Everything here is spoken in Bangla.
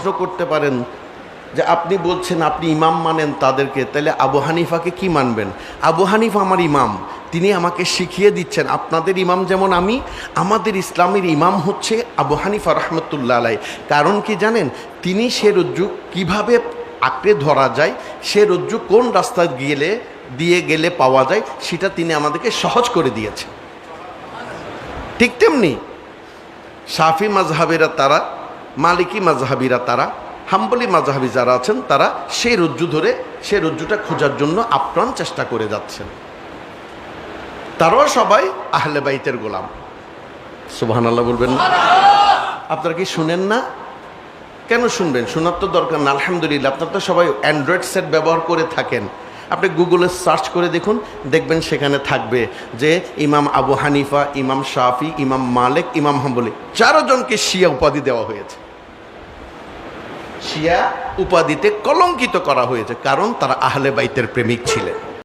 প্রশ্ন করতে পারেন যে আপনি বলছেন আপনি ইমাম মানেন তাদেরকে, তাহলে আবু হানিফাকে কি মানবেন? আবু হানিফা আমার ইমাম, তিনি আমাকে শিখিয়ে দিচ্ছেন আপনাদের ইমাম যেমন আমি, আমাদের ইসলামের ইমাম হচ্ছে আবু হানিফা রহমতুল্লাহ আলাই। কারণ কি জানেন? তিনি সে রজ্জু কীভাবে আঁকড়ে ধরা যায়, সে রজ্জু কোন রাস্তা দিয়ে গেলে পাওয়া যায়, সেটা তিনি আমাদেরকে সহজ করে দিয়েছেন। ঠিক তেমনি শাফি মাজহাবিরা তারা, মালিকি মাজহাবিরা তারা, হাম্বলি মাজহাবি যারা আছেন তারা সেই রজ্জু ধরে সেই রজ্জুটা খোঁজার জন্য আপ্রাণ চেষ্টা করে যাচ্ছেন। তারাও সবাই আহলে বাইতের গোলাম। সুবহানাল্লাহ বলবেন না? আপনারা কি শুনেন না? কেন শুনবেন? শোনার তো দরকার না। আলহামদুলিল্লাহ, আপনারা তো সবাই অ্যান্ড্রয়েড সেট ব্যবহার করে থাকেন। আপনি গুগলে সার্চ করে দেখুন, দেখবেন সেখানে থাকবে যে ইমাম আবু হানিফা, ইমাম শাফি, ইমাম মালিক, ইমাম হাম্বলি 4 জনকে শিয়া উপাধি দেওয়া হয়েছে। শিয়া উপাধিতে কলঙ্কিত করা হয়েছে, কারণ তারা আহলে বাইতের প্রেমিক ছিলেন।